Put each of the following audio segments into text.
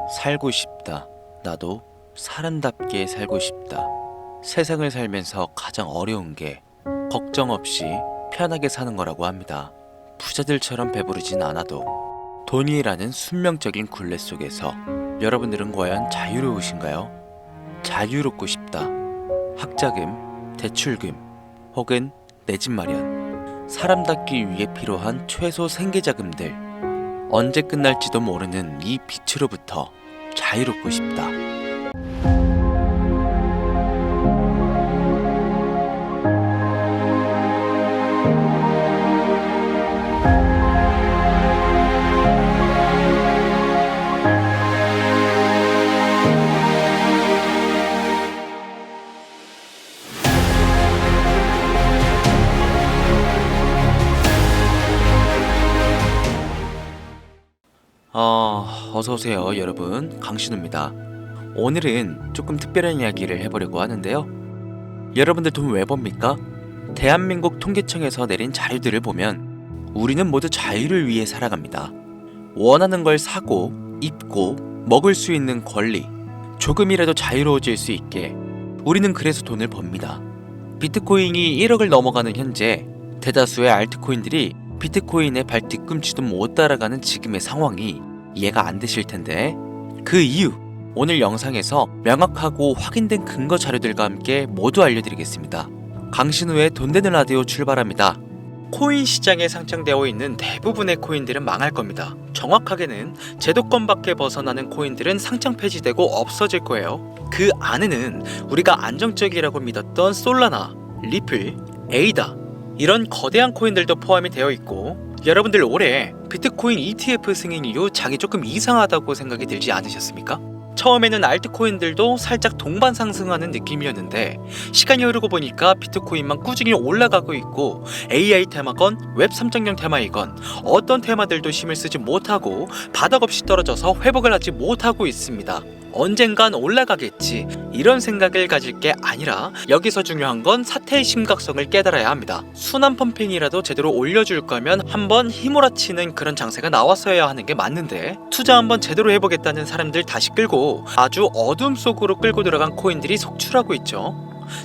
살고 싶다. 나도 사람답게 살고 싶다. 세상을 살면서 가장 어려운 게 걱정 없이 편하게 사는 거라고 합니다. 부자들처럼 배부르진 않아도 돈이라는 숙명적인 굴레 속에서 여러분들은 과연 자유로우신가요? 자유롭고 싶다. 학자금, 대출금, 혹은 내 집 마련, 사람답기 위해 필요한 최소 생계자금들, 언제 끝날지도 모르는 이 빛으로부터 자유롭고 싶다. 어서오세요 여러분, 강신우입니다. 오늘은 조금 특별한 이야기를 해보려고 하는데요. 여러분들 돈 왜 법니까? 대한민국 통계청에서 내린 자료들을 보면 우리는 모두 자유를 위해 살아갑니다. 원하는 걸 사고, 입고, 먹을 수 있는 권리, 조금이라도 자유로워질 수 있게 우리는 그래서 돈을 법니다. 비트코인이 1억을 넘어가는 현재 대다수의 알트코인들이 비트코인의 발 뒤꿈치도 못 따라가는 지금의 상황이 이해가 안 되실 텐데, 그 이유 오늘 영상에서 명확하고 확인된 근거 자료들과 함께 모두 알려드리겠습니다. 강신우의 돈 되는 라디오 출발합니다. 코인 시장에 상장되어 있는 대부분의 코인들은 망할 겁니다. 정확하게는 제도권 밖에 벗어나는 코인들은 상장 폐지되고 없어질 거예요. 그 안에는 우리가 안정적이라고 믿었던 솔라나, 리플, 에이다 이런 거대한 코인들도 포함이 되어 있고, 여러분들 올해 비트코인 ETF 승인 이후 장이 조금 이상하다고 생각이 들지 않으셨습니까? 처음에는 알트코인들도 살짝 동반 상승하는 느낌이었는데 시간이 흐르고 보니까 비트코인만 꾸준히 올라가고 있고, AI 테마건 웹 3.0 테마이건 어떤 테마들도 힘을 쓰지 못하고 바닥 없이 떨어져서 회복을 하지 못하고 있습니다. 언젠간 올라가겠지, 이런 생각을 가질 게 아니라 여기서 중요한 건 사태의 심각성을 깨달아야 합니다. 순환 펌핑이라도 제대로 올려줄 거면 한번 휘몰아치는 그런 장세가 나왔어야 하는 게 맞는데, 투자 한번 제대로 해보겠다는 사람들 다시 끌고 아주 어둠 속으로 끌고 들어간 코인들이 속출하고 있죠.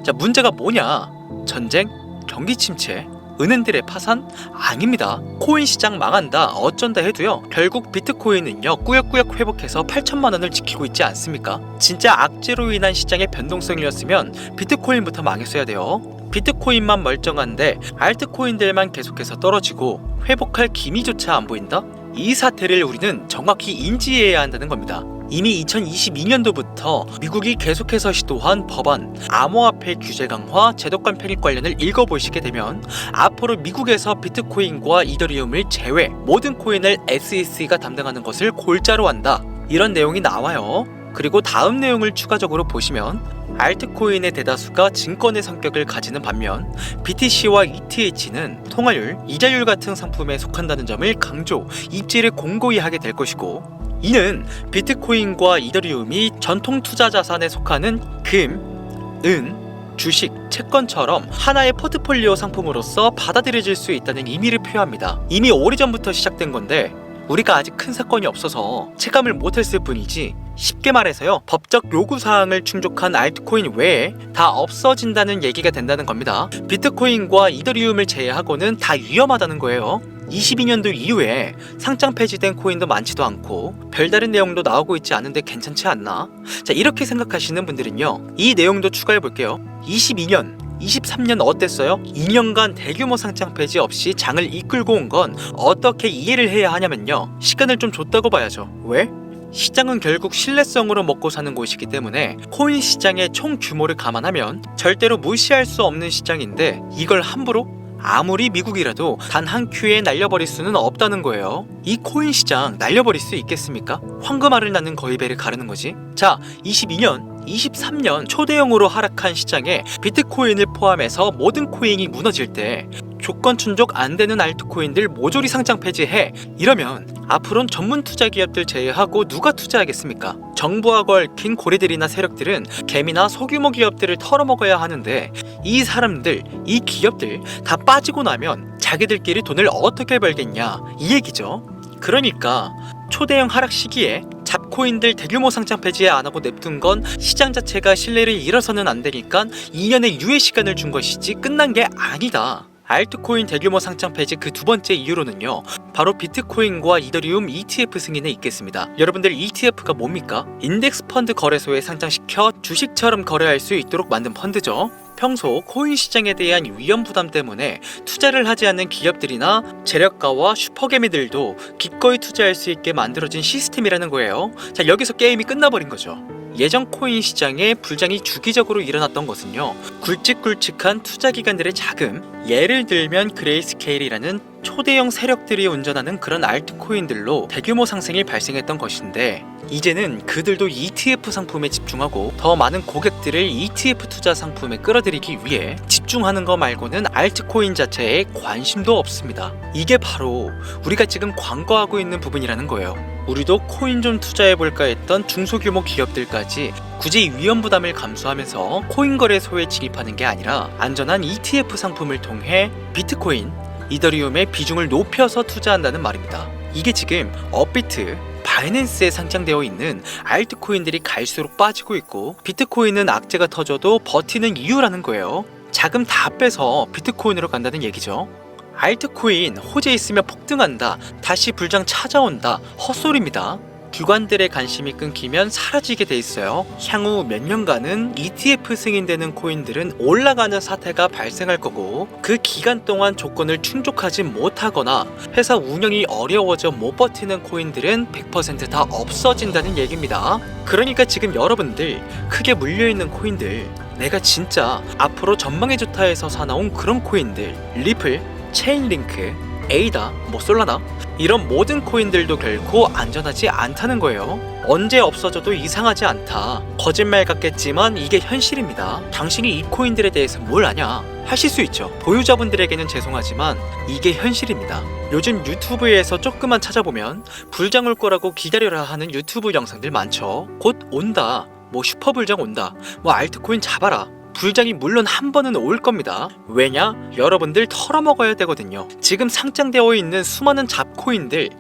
자, 문제가 뭐냐? 전쟁? 경기 침체? 은행들의 파산? 아닙니다. 코인 시장 망한다, 어쩐다 해도요, 결국 비트코인은요 꾸역꾸역 회복해서 8천만 원을 지키고 있지 않습니까? 진짜 악재로 인한 시장의 변동성이었으면 비트코인부터 망했어야 돼요. 비트코인만 멀쩡한데 알트코인들만 계속해서 떨어지고 회복할 기미조차 안 보인다? 이 사태를 우리는 정확히 인지해야 한다는 겁니다. 이미 2022년도부터 미국이 계속해서 시도한 법안, 암호화폐 규제 강화, 제도권 편입 관련을 읽어보시게 되면 앞으로 미국에서 비트코인과 이더리움을 제외 모든 코인을 SEC가 담당하는 것을 골자로 한다, 이런 내용이 나와요. 그리고 다음 내용을 추가적으로 보시면 알트코인의 대다수가 증권의 성격을 가지는 반면 BTC와 ETH는 통화율, 이자율 같은 상품에 속한다는 점을 강조, 입지를 공고히 하게 될 것이고, 이는 비트코인과 이더리움이 전통 투자 자산에 속하는 금, 은, 주식, 채권처럼 하나의 포트폴리오 상품으로서 받아들여질 수 있다는 의미를 표합니다. 이미 오래전부터 시작된 건데 우리가 아직 큰 사건이 없어서 체감을 못했을 뿐이지, 쉽게 말해서요, 법적 요구사항을 충족한 알트코인 외에 다 없어진다는 얘기가 된다는 겁니다. 비트코인과 이더리움을 제외하고는 다 위험하다는 거예요. 22년도 이후에 상장 폐지된 코인도 많지도 않고 별다른 내용도 나오고 있지 않은데 괜찮지 않나? 자, 이렇게 생각하시는 분들은요, 이 내용도 추가해 볼게요. 22년, 23년 어땠어요? 2년간 대규모 상장 폐지 없이 장을 이끌고 온 건 어떻게 이해를 해야 하냐면요, 시간을 좀 줬다고 봐야죠. 왜? 시장은 결국 신뢰성으로 먹고 사는 곳이기 때문에 코인 시장의 총 규모를 감안하면 절대로 무시할 수 없는 시장인데, 이걸 함부로 아무리 미국이라도 단 한 큐에 날려버릴 수는 없다는 거예요. 이 코인 시장 날려버릴 수 있겠습니까? 황금알을 낳는 거위배를 가르는 거지. 자, 22년, 23년 초대형으로 하락한 시장에 비트코인을 포함해서 모든 코인이 무너질 때 조건 충족 안 되는 알트코인들 모조리 상장 폐지해, 이러면 앞으로는 전문 투자 기업들 제외하고 누가 투자하겠습니까? 정부하고 얽힌 고리들이나 세력들은 개미나 소규모 기업들을 털어먹어야 하는데, 이 사람들, 이 기업들 다 빠지고 나면 자기들끼리 돈을 어떻게 벌겠냐, 이 얘기죠. 그러니까 초대형 하락 시기에 잡코인들 대규모 상장 폐지에 안 하고 냅둔 건 시장 자체가 신뢰를 잃어서는 안 되니까 2년의 유예 시간을 준 것이지 끝난 게 아니다. 알트코인 대규모 상장 폐지 그 두 번째 이유로는요, 바로 비트코인과 이더리움 ETF 승인에 있겠습니다. 여러분들 ETF가 뭡니까? 인덱스 펀드 거래소에 상장시켜 주식처럼 거래할 수 있도록 만든 펀드죠. 평소 코인 시장에 대한 위험 부담 때문에 투자를 하지 않는 기업들이나 재력가와 슈퍼개미들도 기꺼이 투자할 수 있게 만들어진 시스템이라는 거예요. 자, 여기서 게임이 끝나버린 거죠. 예전 코인 시장에 불장이 주기적으로 일어났던 것은요, 굵직굵직한 투자기관들의 자금, 예를 들면 그레이스케일이라는 초대형 세력들이 운전하는 그런 알트코인들로 대규모 상승이 발생했던 것인데, 이제는 그들도 ETF 상품에 집중하고 더 많은 고객들을 ETF 투자 상품에 끌어들이기 위해 집중하는 거 말고는 알트코인 자체에 관심도 없습니다. 이게 바로 우리가 지금 광고하고 있는 부분이라는 거예요. 우리도 코인 좀 투자해볼까 했던 중소규모 기업들까지 굳이 위험 부담을 감수하면서 코인 거래소에 진입하는 게 아니라 안전한 ETF 상품을 통해 비트코인, 이더리움의 비중을 높여서 투자한다는 말입니다. 이게 지금 업비트, 바이낸스에 상장되어 있는 알트코인들이 갈수록 빠지고 있고, 비트코인은 악재가 터져도 버티는 이유라는 거예요. 자금 다 빼서 비트코인으로 간다는 얘기죠. 알트코인 호재 있으면 폭등한다, 다시 불장 찾아온다, 헛소리입니다. 기관들의 관심이 끊기면 사라지게 돼 있어요. 향후 몇 년간은 ETF 승인되는 코인들은 올라가는 사태가 발생할 거고, 그 기간 동안 조건을 충족하지 못하거나 회사 운영이 어려워져 못 버티는 코인들은 100% 다 없어진다는 얘기입니다. 그러니까 지금 여러분들 크게 물려있는 코인들, 내가 진짜 앞으로 전망이 좋다 해서 사나운 그런 코인들, 리플, 체인링크, 에이다, 솔라나, 이런 모든 코인들도 결코 안전하지 않다는 거예요. 언제 없어져도 이상하지 않다. 거짓말 같겠지만 이게 현실입니다. 당신이 이 코인들에 대해서 뭘 아냐? 하실 수 있죠. 보유자분들에게는 죄송하지만 이게 현실입니다. 요즘 유튜브에서 조금만 찾아보면 불장 올 거라고 기다려라 하는 유튜브 영상들 많죠. 곧 온다, 슈퍼불장 온다, 알트코인 잡아라. 불장이 물론 한 번은 올 겁니다. 왜냐? 여러분들 털어먹어야 되거든요. 지금 상장되어 있는 수많은 잡코인들,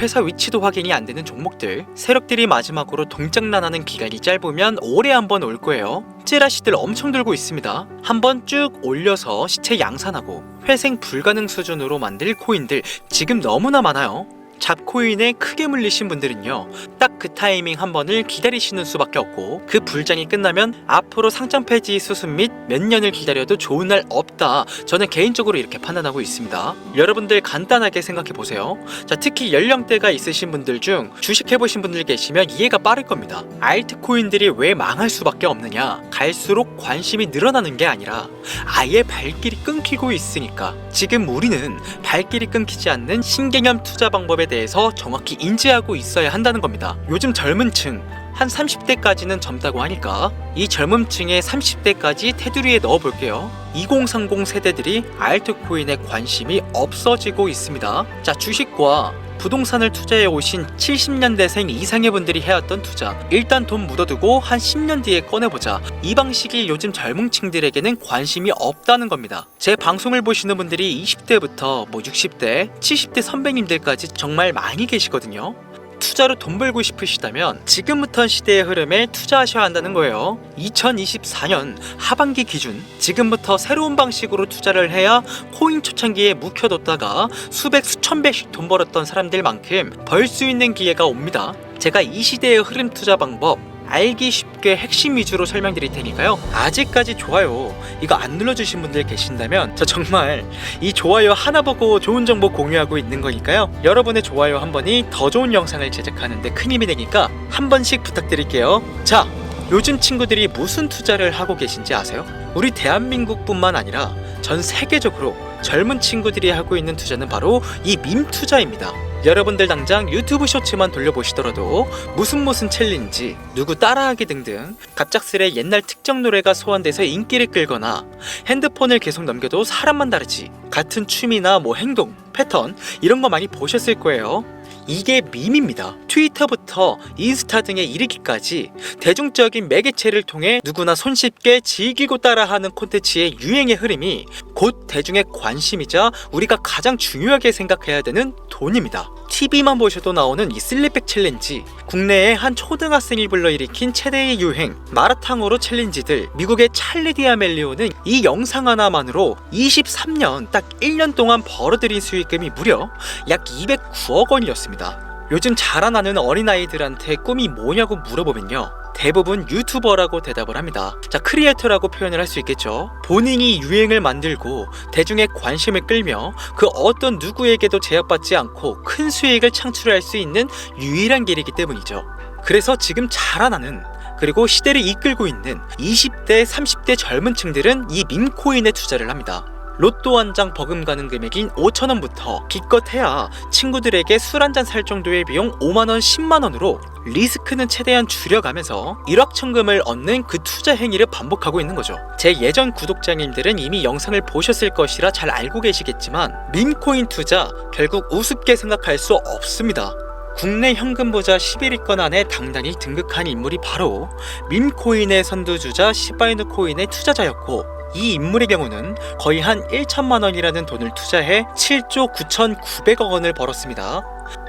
회사 위치도 확인이 안 되는 종목들, 세력들이 마지막으로 동장난하는 기간이 짧으면 올해 한 번 올 거예요. 찌라시들 엄청 들고 있습니다. 한번 쭉 올려서 시체 양산하고 회생 불가능 수준으로 만들 코인들 지금 너무나 많아요. 잡코인에 크게 물리신 분들은요, 딱 그 타이밍 한 번을 기다리시는 수밖에 없고, 그 불장이 끝나면 앞으로 상장 폐지 수순 및 몇 년을 기다려도 좋은 날 없다, 저는 개인적으로 이렇게 판단하고 있습니다. 여러분들 간단하게 생각해 보세요. 자, 특히 연령대가 있으신 분들 중 주식해보신 분들 계시면 이해가 빠를 겁니다. 알트코인들이 왜 망할 수밖에 없느냐? 갈수록 관심이 늘어나는 게 아니라 아예 발길이 끊기고 있으니까. 지금 우리는 발길이 끊기지 않는 신개념 투자 방법에 대해서 정확히 인지하고 있어야 한다는 겁니다. 요즘 젊은 층, 한 30대까지는 젊다고 하니까 이 젊은 층의 30대까지 테두리에 넣어볼게요. 2030 세대들이 알트코인에 관심이 없어지고 있습니다. 자, 주식과 부동산을 투자해 오신 70년대생 이상의 분들이 해왔던 투자, 일단 돈 묻어두고 한 10년 뒤에 꺼내보자, 이 방식이 요즘 젊은 층들에게는 관심이 없다는 겁니다. 제 방송을 보시는 분들이 20대부터 60대, 70대 선배님들까지 정말 많이 계시거든요. 투자로 돈 벌고 싶으시다면 지금부터 시대의 흐름에 투자하셔야 한다는 거예요. 2024년 하반기 기준, 지금부터 새로운 방식으로 투자를 해야 코인 초창기에 묵혀뒀다가 수백 수천 배씩 돈 벌었던 사람들만큼 벌 수 있는 기회가 옵니다. 제가 이 시대의 흐름 투자 방법 알기 쉽게 핵심 위주로 설명드릴 테니까요. 아직까지 좋아요 이거 안 눌러주신 분들 계신다면 저 정말 이 좋아요 하나 보고 좋은 정보 공유하고 있는 거니까요. 여러분의 좋아요 한 번이 더 좋은 영상을 제작하는데 큰 힘이 되니까 한 번씩 부탁드릴게요. 자, 요즘 친구들이 무슨 투자를 하고 계신지 아세요? 우리 대한민국뿐만 아니라 전 세계적으로 젊은 친구들이 하고 있는 투자는 바로 이 밈 투자입니다. 여러분들 당장 유튜브 쇼츠만 돌려보시더라도 무슨 챌린지, 누구 따라하기 등등 갑작스레 옛날 특정 노래가 소환돼서 인기를 끌거나 핸드폰을 계속 넘겨도 사람만 다르지, 같은 취미나 행동, 패턴 이런 거 많이 보셨을 거예요. 이게 밈입니다. 트위터부터 인스타 등에 이르기까지 대중적인 매개체를 통해 누구나 손쉽게 즐기고 따라하는 콘텐츠의 유행의 흐름이 곧 대중의 관심이자 우리가 가장 중요하게 생각해야 되는 돈입니다. TV만 보셔도 나오는 이 슬립백 챌린지, 국내에 한 초등학생이 불러일으킨 최대의 유행, 마라탕으로 챌린지들, 미국의 찰리 디아멜리오는 이 영상 하나만으로 23년 딱 1년 동안 벌어들인 수익금이 무려 약 209억 원이었습니다. 요즘 자라나는 어린아이들한테 꿈이 뭐냐고 물어보면요, 대부분 유튜버라고 대답을 합니다. 자, 크리에이터라고 표현을 할 수 있겠죠. 본인이 유행을 만들고 대중의 관심을 끌며 그 어떤 누구에게도 제약받지 않고 큰 수익을 창출할 수 있는 유일한 길이기 때문이죠. 그래서 지금 자라나는, 그리고 시대를 이끌고 있는 20대, 30대 젊은 층들은 이 밈코인에 투자를 합니다. 로또 한 장 버금가는 금액인 5,000원부터 기껏해야 친구들에게 술 한잔 살 정도의 비용 5만원, 10만원으로 리스크는 최대한 줄여가면서 일확천금을 얻는 그 투자 행위를 반복하고 있는 거죠. 제 예전 구독자님들은 이미 영상을 보셨을 것이라 잘 알고 계시겠지만, 밈코인 투자 결국 우습게 생각할 수 없습니다. 국내 현금 부자 11위권 안에 당당히 등극한 인물이 바로 밈코인의 선두주자 시바이누 코인의 투자자였고, 이 인물의 경우는 거의 한 1천만원이라는 돈을 투자해 7조 9,900억 원을 벌었습니다.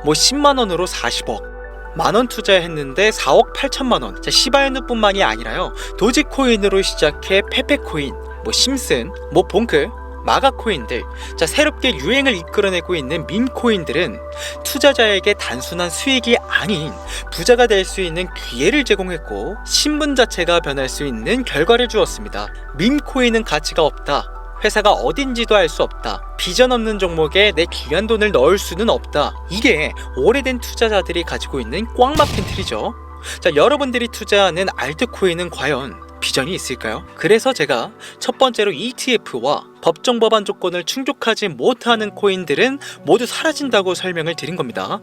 10만원으로 40억, 만원 투자했는데 4억 8천만원. 자, 시바이누뿐만이 아니라요, 도지코인으로 시작해 페페코인, 심슨, 봉크, 마가코인들, 자, 새롭게 유행을 이끌어내고 있는 밈코인들은 투자자에게 단순한 수익이 아닌 부자가 될 수 있는 기회를 제공했고, 신분 자체가 변할 수 있는 결과를 주었습니다. 밈코인은 가치가 없다, 회사가 어딘지도 알 수 없다, 비전 없는 종목에 내 귀한 돈을 넣을 수는 없다, 이게 오래된 투자자들이 가지고 있는 꽉 막힌 틀이죠. 자, 여러분들이 투자하는 알트코인은 과연 비전이 있을까요? 그래서 제가 첫 번째로 ETF와 법정 법안 조건을 충족하지 못하는 코인들은 모두 사라진다고 설명을 드린 겁니다.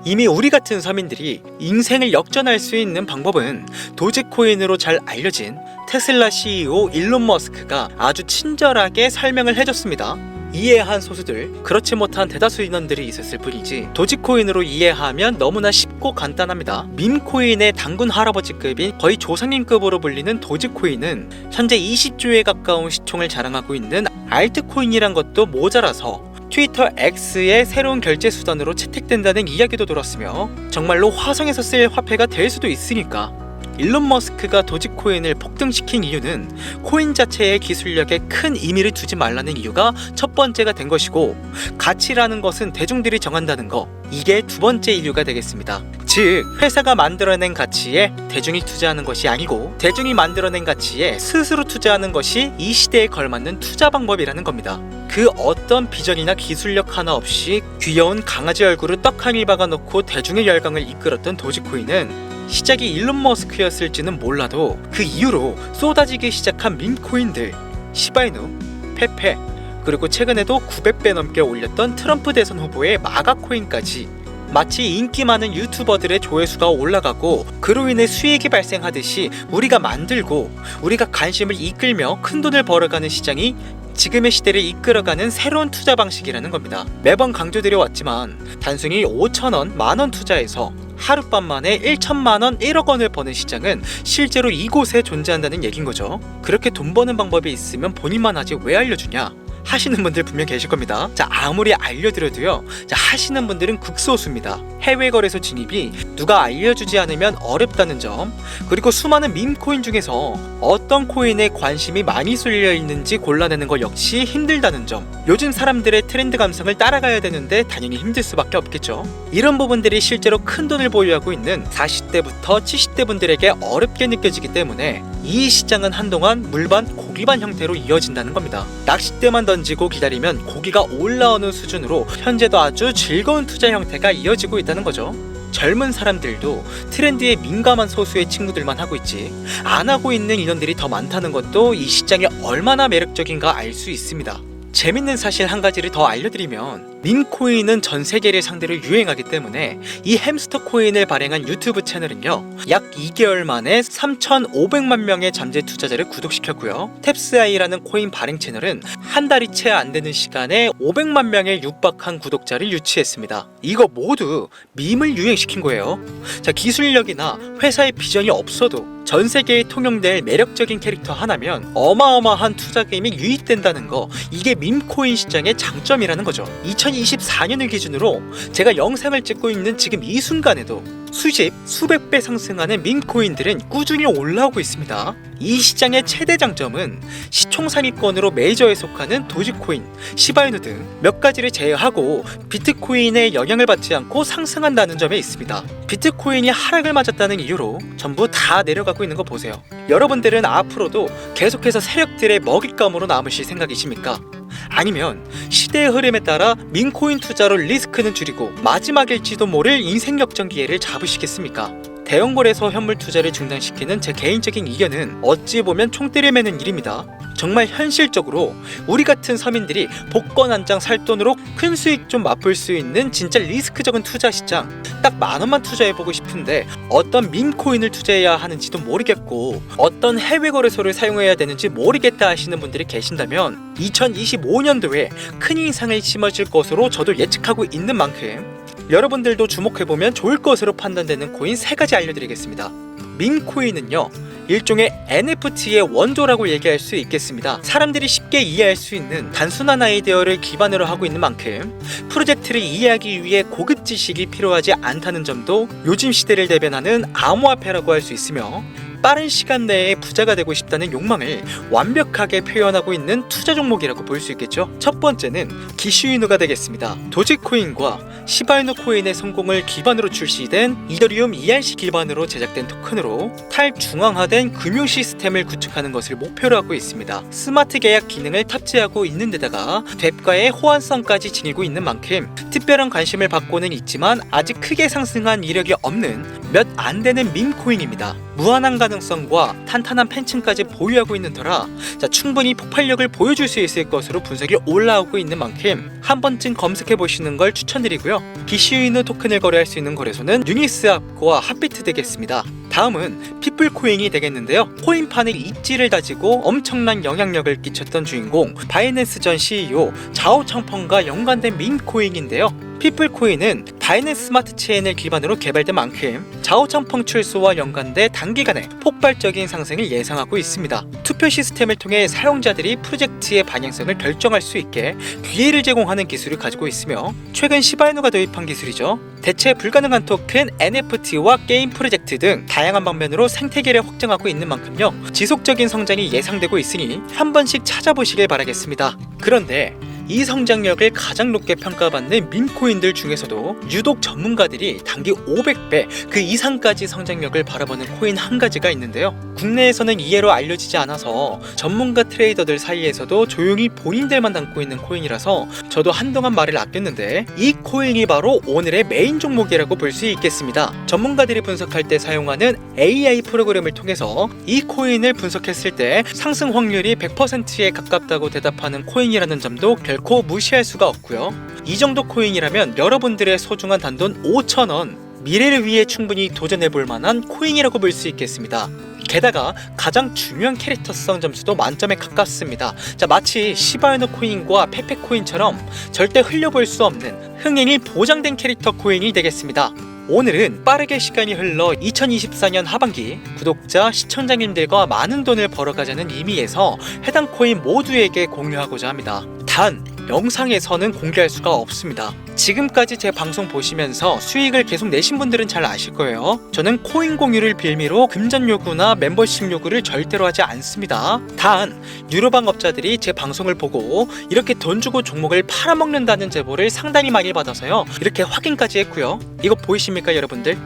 이미 우리 같은 서민들이 인생을 역전할 수 있는 방법은 도지코인으로 잘 알려진 테슬라 CEO 일론 머스크가 아주 친절하게 설명을 해줬습니다. 이해한 소수들, 그렇지 못한 대다수 인원들이 있었을 뿐이지 도지코인으로 이해하면 너무나 쉽고 간단합니다. 밈코인의 단군 할아버지급인 거의 조상님급으로 불리는 도지코인은 현재 20조에 가까운 시총을 자랑하고 있는 알트코인이란 것도 모자라서 트위터 X의 새로운 결제 수단으로 채택된다는 이야기도 들었으며, 정말로 화성에서 쓸 화폐가 될 수도 있으니까 일론 머스크가 도지코인을 폭등시킨 이유는 코인 자체의 기술력에 큰 의미를 두지 말라는 이유가 첫 번째가 된 것이고, 가치라는 것은 대중들이 정한다는 거, 이게 두 번째 이유가 되겠습니다. 즉, 회사가 만들어낸 가치에 대중이 투자하는 것이 아니고 대중이 만들어낸 가치에 스스로 투자하는 것이 이 시대에 걸맞는 투자 방법이라는 겁니다. 그 어떤 비전이나 기술력 하나 없이 귀여운 강아지 얼굴을 떡하니 박아놓고 대중의 열광을 이끌었던 도지코인은 시작이 일론 머스크였을지는 몰라도 그 이후로 쏟아지기 시작한 밈코인들, 시바이누, 페페, 그리고 최근에도 900배 넘게 올렸던 트럼프 대선 후보의 마가코인까지 마치 인기 많은 유튜버들의 조회수가 올라가고 그로 인해 수익이 발생하듯이 우리가 만들고 우리가 관심을 이끌며 큰돈을 벌어가는 시장이 지금의 시대를 이끌어가는 새로운 투자 방식이라는 겁니다. 매번 강조드려왔지만 단순히 5천원, 만원 투자해서 하룻밤 만에 1천만원, 1억 원을 버는 시장은 실제로 이곳에 존재한다는 얘긴 거죠. 그렇게 돈 버는 방법이 있으면 본인만 하지 왜 알려주냐 하시는 분들 분명 계실 겁니다. 자, 아무리 알려드려도요, 자, 하시는 분들은 극소수입니다. 해외 거래소 진입이 누가 알려주지 않으면 어렵다는 점, 그리고 수많은 밈코인 중에서 어떤 코인에 관심이 많이 쏠려 있는지 골라내는 것 역시 힘들다는 점, 요즘 사람들의 트렌드 감성을 따라가야 되는데 당연히 힘들 수밖에 없겠죠. 이런 부분들이 실제로 큰 돈을 보유하고 있는 40대부터 70대 분들에게 어렵게 느껴지기 때문에 이 시장은 한동안 물반 고기반 형태로 이어진다는 겁니다. 낚싯대만 던지고 기다리면 고기가 올라오는 수준으로 현재도 아주 즐거운 투자 형태가 이어지고 있다는 거죠. 젊은 사람들도 트렌드에 민감한 소수의 친구들만 하고 있지 안 하고 있는 인원들이 더 많다는 것도 이 시장이 얼마나 매력적인가 알 수 있습니다. 재밌는 사실 한 가지를 더 알려드리면, 밈코인은 전 세계를 상대로 유행하기 때문에 이 햄스터 코인을 발행한 유튜브 채널은요, 약 2개월 만에 3,500만 명의 잠재 투자자를 구독시켰고요. 탭스아이라는 코인 발행 채널은 한 달이 채 안 되는 시간에 500만 명에 육박한 구독자를 유치했습니다. 이거 모두 밈을 유행시킨 거예요. 자, 기술력이나 회사의 비전이 없어도 전 세계에 통용될 매력적인 캐릭터 하나면 어마어마한 투자금이 유입된다는 거, 이게 밈코인 시장의 장점이라는 거죠. 2024년을 기준으로 제가 영상을 찍고 있는 지금 이 순간에도 수십, 수백 배 상승하는 밈코인들은 꾸준히 올라오고 있습니다. 이 시장의 최대 장점은 시총 상위권으로 메이저에 속하는 도지코인, 시바이누 등 몇 가지를 제외하고 비트코인의 영향을 받지 않고 상승한다는 점에 있습니다. 비트코인이 하락을 맞았다는 이유로 전부 다 내려가고 있는 거 보세요. 여러분들은 앞으로도 계속해서 세력들의 먹잇감으로 남으실 생각이십니까? 아니면 시대의 흐름에 따라 밈코인 투자로 리스크는 줄이고 마지막일지도 모를 인생 역전 기회를 잡으시겠습니까? 대형거래소 현물 투자를 중단시키는 제 개인적인 의견은 어찌 보면 총대를 매는 일입니다. 정말 현실적으로 우리 같은 서민들이 복권 한 장 살 돈으로 큰 수익 좀 맛볼 수 있는 진짜 리스크적인 투자 시장, 딱 10,000원만 투자해보고 싶은데 어떤 밈코인을 투자해야 하는지도 모르겠고 어떤 해외 거래소를 사용해야 되는지 모르겠다 하시는 분들이 계신다면 2025년도에 큰 인상을 심어질 것으로 저도 예측하고 있는 만큼 여러분들도 주목해보면 좋을 것으로 판단되는 코인 3가지 알려드리겠습니다. 밈코인은요, 일종의 NFT의 원조라고 얘기할 수 있겠습니다. 사람들이 쉽게 이해할 수 있는 단순한 아이디어를 기반으로 하고 있는 만큼 프로젝트를 이해하기 위해 고급 지식이 필요하지 않다는 점도 요즘 시대를 대변하는 암호화폐라고 할 수 있으며, 빠른 시간 내에 부자가 되고 싶다는 욕망을 완벽하게 표현하고 있는 투자 종목이라고 볼 수 있겠죠. 첫 번째는 기슈이누가 되겠습니다. 도지코인과 시바이누 코인의 성공을 기반으로 출시된 이더리움 ERC 기반으로 제작된 토큰으로 탈중앙화된 금융 시스템을 구축하는 것을 목표로 하고 있습니다. 스마트 계약 기능을 탑재하고 있는 데다가 웹과의 호환성까지 지니고 있는 만큼 특별한 관심을 받고는 있지만 아직 크게 상승한 이력이 없는 몇 안 되는 밈코인입니다. 무한한 가능성과 탄탄한 팬층까지 보유하고 있는 터라 충분히 폭발력을 보여줄 수 있을 것으로 분석이 올라오고 있는 만큼 한 번쯤 검색해 보시는 걸 추천드리고요. 기슈이누 토큰을 거래할 수 있는 거래소는 유니스왑과 핫비트 되겠습니다. 다음은 피플코인이 되겠는데요. 코인판의 입지를 다지고 엄청난 영향력을 끼쳤던 주인공 바이낸스 전 CEO 자오창펑과 연관된 밈코인인데요. 피플코인은 바이낸스 스마트 체인을 기반으로 개발된 만큼 자오창펑 출소와 연관돼 단기간에 폭발적인 상승을 예상하고 있습니다. 투표 시스템을 통해 사용자들이 프로젝트의 방향성을 결정할 수 있게 기회를 제공하는 기술을 가지고 있으며, 최근 시바이누가 도입한 기술이죠. 대체 불가능한 토큰, NFT와 게임 프로젝트 등 다양한 방면으로 생태계를 확장하고 있는 만큼요, 지속적인 성장이 예상되고 있으니 한 번씩 찾아보시길 바라겠습니다. 그런데 이 성장력을 가장 높게 평가받는 밈코인들 중에서도 유독 전문가들이 단기 500배 그 이상까지 성장력을 바라보는 코인 한 가지가 있는데요. 국내에서는 이해로 알려지지 않아서 전문가 트레이더들 사이에서도 조용히 본인들만 담고 있는 코인이라서 저도 한동안 말을 아꼈는데, 이 코인이 바로 오늘의 메인 종목이라고 볼 수 있겠습니다. 전문가들이 분석할 때 사용하는 AI 프로그램을 통해서 이 코인을 분석했을 때 상승 확률이 100%에 가깝다고 대답하는 코인이라는 점도 결코 무시할 수가 없고요. 이 정도 코인이라면 여러분들의 소중한 단돈 5,000원, 미래를 위해 충분히 도전해볼 만한 코인이라고 볼 수 있겠습니다. 게다가 가장 중요한 캐릭터성 점수도 만점에 가깝습니다. 마치 시바이누 코인과 페페 코인처럼 절대 흘려볼 수 없는 흥행이 보장된 캐릭터 코인이 되겠습니다. 오늘은 빠르게 시간이 흘러 2024년 하반기 구독자, 시청자님들과 많은 돈을 벌어가자는 의미에서 해당 코인 모두에게 공유하고자 합니다. 단, 영상에서는 공개할 수가 없습니다. 지금까지 제 방송 보시면서 수익을 계속 내신 분들은 잘 아실 거예요. 저는 코인 공유를 빌미로 금전 요구나 멤버십 요구를 절대로 하지 않습니다. 단, 유료방업자들이 제 방송을 보고 이렇게 돈 주고 종목을 팔아먹는다는 제보를 상당히 많이 받아서요, 이렇게 확인까지 했고요. 이거 보이십니까 여러분들?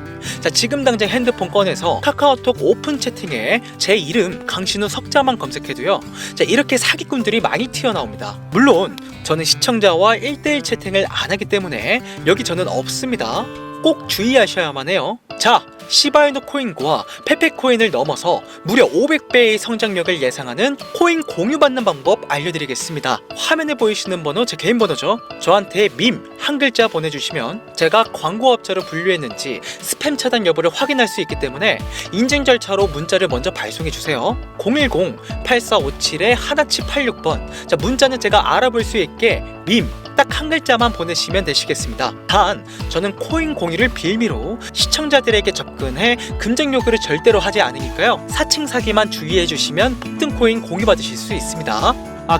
지금 당장 핸드폰 꺼내서 카카오톡 오픈 채팅에 제 이름 강신우 석자만 검색해도요, 이렇게 사기꾼들이 많이 튀어나옵니다. 물론 저는 시청자와 1대1 채팅을 안 하기 때문에 여기 저는 없습니다. 꼭 주의하셔야만 해요. 자, 시바이누 코인과 페페 코인을 넘어서 무려 500배의 성장력을 예상하는 코인 공유받는 방법 알려드리겠습니다. 화면에 보이시는 번호 제 개인 번호죠. 저한테 밈 한 글자 보내주시면 제가 광고업자로 분류했는지 스팸 차단 여부를 확인할 수 있기 때문에 인증 절차로 문자를 먼저 발송해주세요. 010-8457-1786번. 자, 문자는 제가 알아볼 수 있게 밈 딱 한 글자만 보내시면 되시겠습니다. 단, 저는 코인 공유를 빌미로 시청자들에게 접근해 금전 요구를 절대로 하지 않으니까요. 사칭 사기만 주의해 주시면 폭등 코인 공유 받으실 수 있습니다.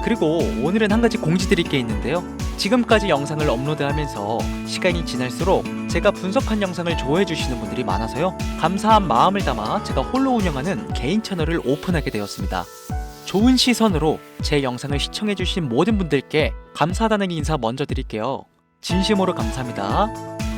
그리고 오늘은 한 가지 공지드릴 게 있는데요. 지금까지 영상을 업로드하면서 시간이 지날수록 제가 분석한 영상을 좋아해 주시는 분들이 많아서요. 감사한 마음을 담아 제가 홀로 운영하는 개인 채널을 오픈하게 되었습니다. 좋은 시선으로 제 영상을 시청해주신 모든 분들께 감사하다는 인사 먼저 드릴게요. 진심으로 감사합니다.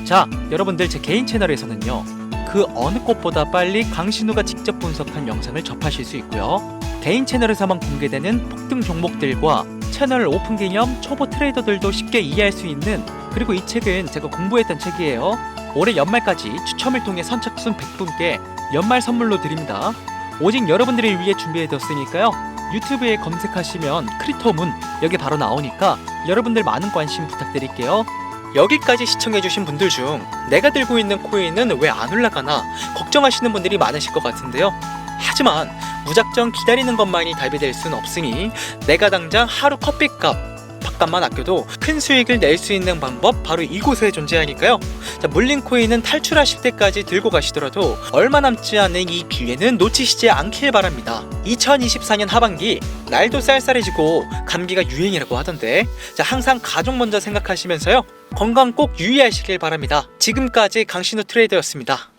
자, 여러분들 제 개인 채널에서는요, 그 어느 곳보다 빨리 강신우가 직접 분석한 영상을 접하실 수 있고요. 개인 채널에서만 공개되는 폭등 종목들과 채널 오픈 기념 초보 트레이더들도 쉽게 이해할 수 있는, 그리고 이 책은 제가 공부했던 책이에요. 올해 연말까지 추첨을 통해 선착순 100분께 연말 선물로 드립니다. 오직 여러분들을 위해 준비해뒀으니까요. 유튜브에 검색하시면 크리토문 여기 바로 나오니까 여러분들 많은 관심 부탁드릴게요. 여기까지 시청해주신 분들 중 내가 들고 있는 코인은 왜 안 올라가나 걱정하시는 분들이 많으실 것 같은데요. 하지만 무작정 기다리는 것만이 답이 될 순 없으니 내가 당장 하루 커피값 밥값만 아껴도 큰 수익을 낼 수 있는 방법 바로 이곳에 존재하니까요. 자, 물린 코인은 탈출하실 때까지 들고 가시더라도 얼마 남지 않은 이 기회는 놓치시지 않길 바랍니다. 2024년 하반기 날도 쌀쌀해지고 감기가 유행이라고 하던데, 자, 항상 가족 먼저 생각하시면서요, 건강 꼭 유의하시길 바랍니다. 지금까지 강신우 트레이더였습니다.